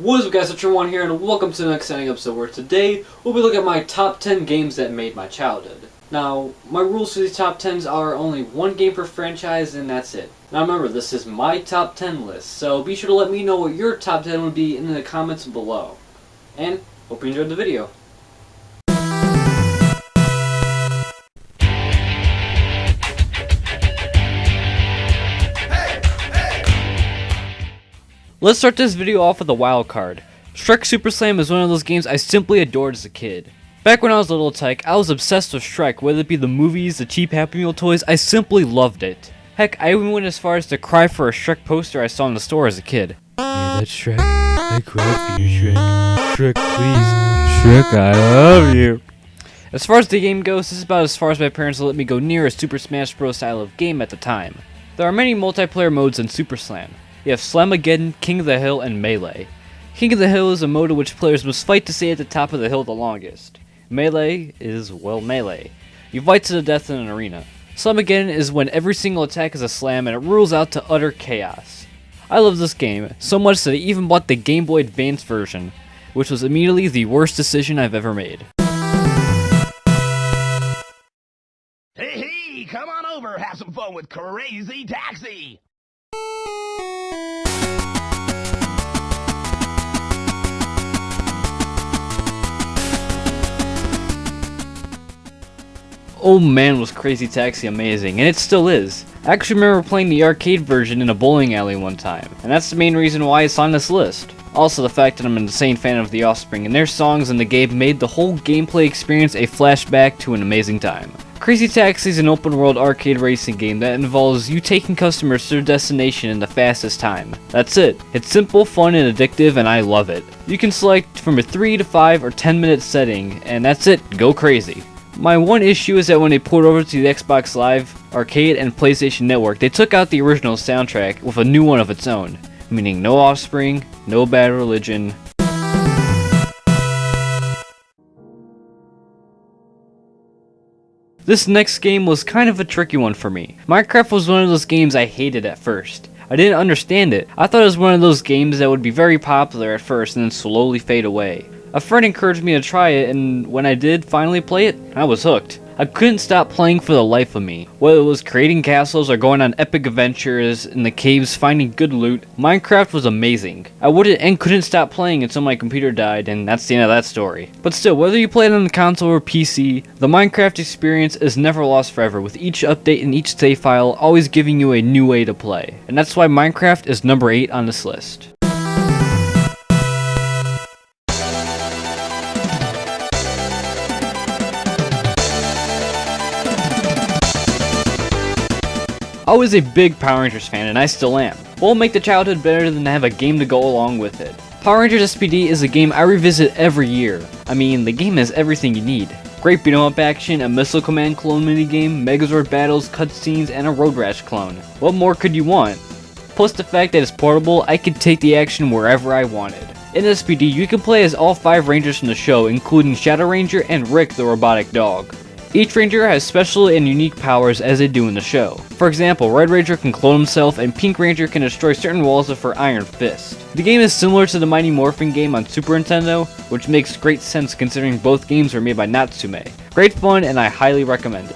What is up, guys? RetroOne here, and welcome to the next exciting episode where today we'll be looking at my top 10 games that made my childhood. Now, my rules for these top 10s are only one game per franchise, and that's it. Now remember, this is my top 10 list, so be sure to let me know what your top 10 would be in the comments below. And hope you enjoyed the video. Let's start this video off with a wild card. Shrek Super Slam is one of those games I simply adored as a kid. Back when I was a little tyke, I was obsessed with Shrek, whether it be the movies, the cheap Happy Meal toys, I simply loved it. Heck, I even went as far as to cry for a Shrek poster I saw in the store as a kid. Yeah, that's Shrek. I cry for you, Shrek. Shrek, please. Shrek, I love you. As far as the game goes, this is about as far as my parents will let me go near a Super Smash Bros. Style of game at the time. There are many multiplayer modes in Super Slam. You have Slamageddon, King of the Hill, and Melee. King of the Hill is a mode in which players must fight to stay at the top of the hill the longest. Melee is, well, melee. You fight to the death in an arena. Slamageddon is when every single attack is a slam and it rules out to utter chaos. I love this game, so much that I even bought the Game Boy Advance version, which was immediately the worst decision I've ever made. Hey, come on over, have some fun with Crazy Taxi! Oh man, was Crazy Taxi amazing, and it still is. I actually remember playing the arcade version in a bowling alley one time, and that's the main reason why it's on this list. Also the fact that I'm an insane fan of The Offspring, and their songs in the game made the whole gameplay experience a flashback to an amazing time. Crazy Taxi is an open world arcade racing game that involves you taking customers to their destination in the fastest time. That's it. It's simple, fun, and addictive, and I love it. You can select from a 3 to 5 or 10 minute setting, and that's it. Go crazy. My one issue is that when they ported over to the Xbox Live, Arcade, and PlayStation Network, they took out the original soundtrack with a new one of its own, meaning no Offspring, no Bad Religion. This next game was kind of a tricky one for me. Minecraft was one of those games I hated at first. I didn't understand it. I thought it was one of those games that would be very popular at first and then slowly fade away. A friend encouraged me to try it, and when I did finally play it, I was hooked. I couldn't stop playing for the life of me. Whether it was creating castles or going on epic adventures in the caves finding good loot, Minecraft was amazing. I wouldn't and couldn't stop playing until my computer died, and that's the end of that story. But still, whether you play it on the console or PC, the Minecraft experience is never lost forever, with each update and each save file always giving you a new way to play. And that's why Minecraft is number 8 on this list. I was a big Power Rangers fan, and I still am. What will make the childhood better than to have a game to go along with it? Power Rangers SPD is a game I revisit every year. I mean, the game has everything you need. Great beat-em-up action, a Missile Command clone minigame, Megazord battles, cutscenes, and a Road Rash clone. What more could you want? Plus the fact that it's portable, I could take the action wherever I wanted. In SPD, you can play as all 5 Rangers from the show, including Shadow Ranger and Rick the robotic dog. Each Ranger has special and unique powers as they do in the show. For example, Red Ranger can clone himself, and Pink Ranger can destroy certain walls with her Iron Fist. The game is similar to the Mighty Morphin game on Super Nintendo, which makes great sense considering both games were made by Natsume. Great fun, and I highly recommend it.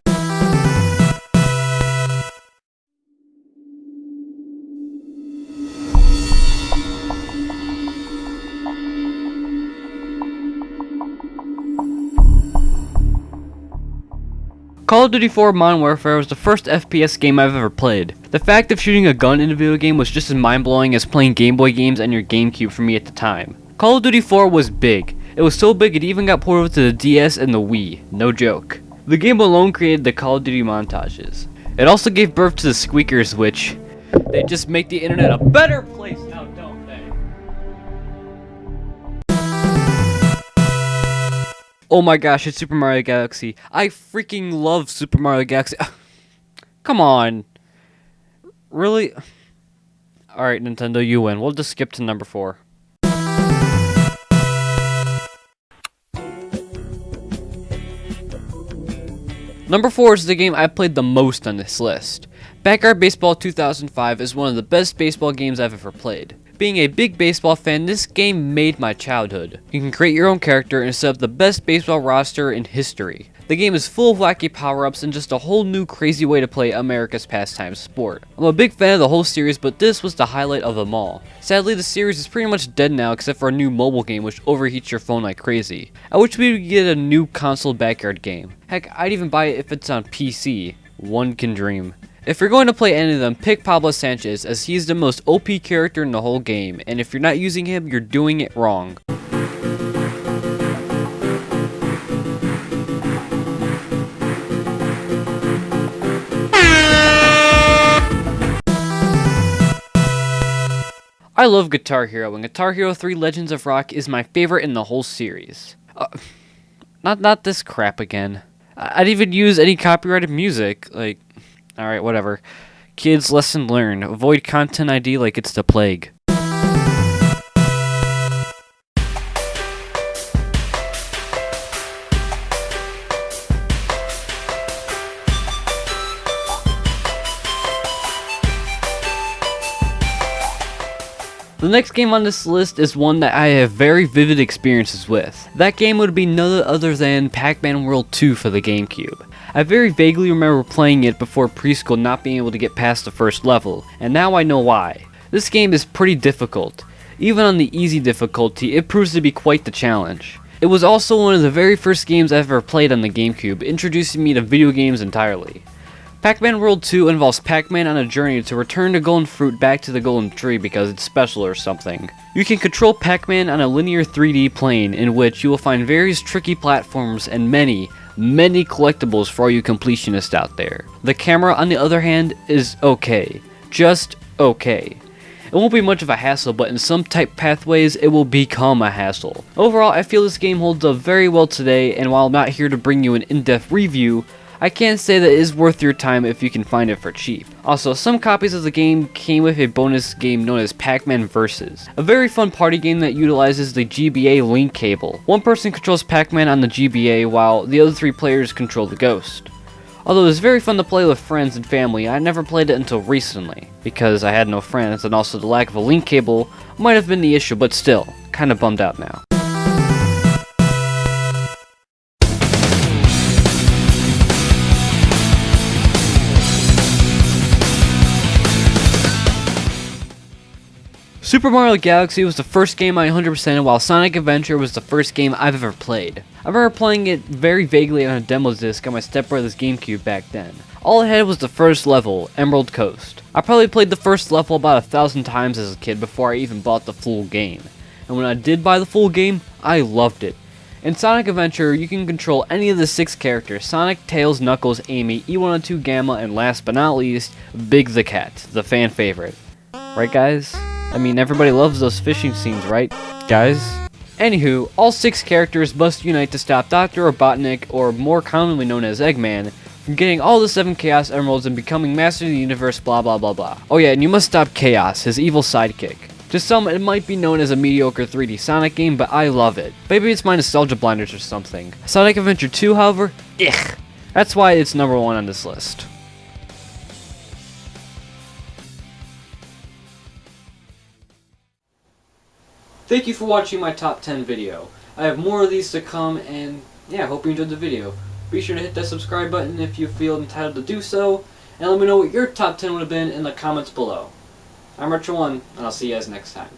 Call of Duty 4 Modern Warfare was the first FPS game I've ever played. The fact of shooting a gun in a video game was just as mind-blowing as playing Game Boy games on your GameCube for me at the time. Call of Duty 4 was big. It was so big it even got ported over to the DS and the Wii. No joke. The game alone created the Call of Duty montages. It also gave birth to the squeakers, which they just make the internet a better place now, don't they? Oh my gosh, it's Super Mario Galaxy. I freaking love Super Mario Galaxy. Come on. Really? Alright, Nintendo, you win. We'll just skip to number 4. Number 4 is the game I played the most on this list. Backyard Baseball 2005 is one of the best baseball games I've ever played. Being a big baseball fan, this game made my childhood. You can create your own character and set up the best baseball roster in history. The game is full of wacky power-ups and just a whole new crazy way to play America's pastime sport. I'm a big fan of the whole series, but this was the highlight of them all. Sadly, the series is pretty much dead now except for a new mobile game which overheats your phone like crazy. I wish we would get a new console backyard game. Heck, I'd even buy it if it's on PC. One can dream. If you're going to play any of them, pick Pablo Sanchez as he's the most OP character in the whole game, and if you're not using him, you're doing it wrong. I love Guitar Hero, and Guitar Hero 3 Legends of Rock is my favorite in the whole series. Not this crap again. I'd even use any copyrighted music, like... Alright, whatever. Kids, lesson learned. Avoid content ID like it's the plague. The next game on this list is one that I have very vivid experiences with. That game would be none other than PacMan World 2 for the GameCube. I very vaguely remember playing it before preschool not being able to get past the first level, and now I know why. This game is pretty difficult. Even on the easy difficulty, it proves to be quite the challenge. It was also one of the very first games I ever played on the GameCube, introducing me to video games entirely. PacMan World 2 involves Pac-Man on a journey to return the golden fruit back to the golden tree because it's special or something. You can control Pac-Man on a linear 3D plane in which you will find various tricky platforms and many collectibles for all you completionists out there. The camera, on the other hand, is okay. Just okay. It won't be much of a hassle, but in some type pathways, it will become a hassle. Overall, I feel this game holds up very well today, and while I'm not here to bring you an in-depth review, I can say that it is worth your time if you can find it for cheap. Also, some copies of the game came with a bonus game known as Pac-Man Versus, a very fun party game that utilizes the GBA link cable. One person controls Pac-Man on the GBA while the other 3 players control the Ghost. Although it was very fun to play with friends and family, I never played it until recently, because I had no friends and also the lack of a link cable might have been the issue, but still, kinda bummed out now. Super Mario Galaxy was the first game I 100%ed, while Sonic Adventure was the first game I've ever played. I remember playing it very vaguely on a demo disc on my stepbrother's GameCube back then. All I had was the first level, Emerald Coast. I probably played the first level about 1,000 times as a kid before I even bought the full game. And when I did buy the full game, I loved it. In Sonic Adventure, you can control any of the 6 characters: Sonic, Tails, Knuckles, Amy, E102 Gamma, and last but not least, Big the Cat, the fan favorite. Right, guys? I mean, everybody loves those fishing scenes, right, guys? Anywho, all 6 characters must unite to stop Dr. Robotnik, or more commonly known as Eggman, from getting all the 7 Chaos Emeralds and becoming Master of the Universe, blah blah blah blah. Oh yeah, and you must stop Chaos, his evil sidekick. To some, it might be known as a mediocre 3D Sonic game, but I love it. Maybe it's my nostalgia blinders or something. Sonic Adventure 2, however, that's why it's number 1 on this list. Thank you for watching my top 10 video. I have more of these to come, and yeah, I hope you enjoyed the video. Be sure to hit that subscribe button if you feel entitled to do so, and let me know what your top 10 would have been in the comments below. I'm RetroOne, and I'll see you guys next time.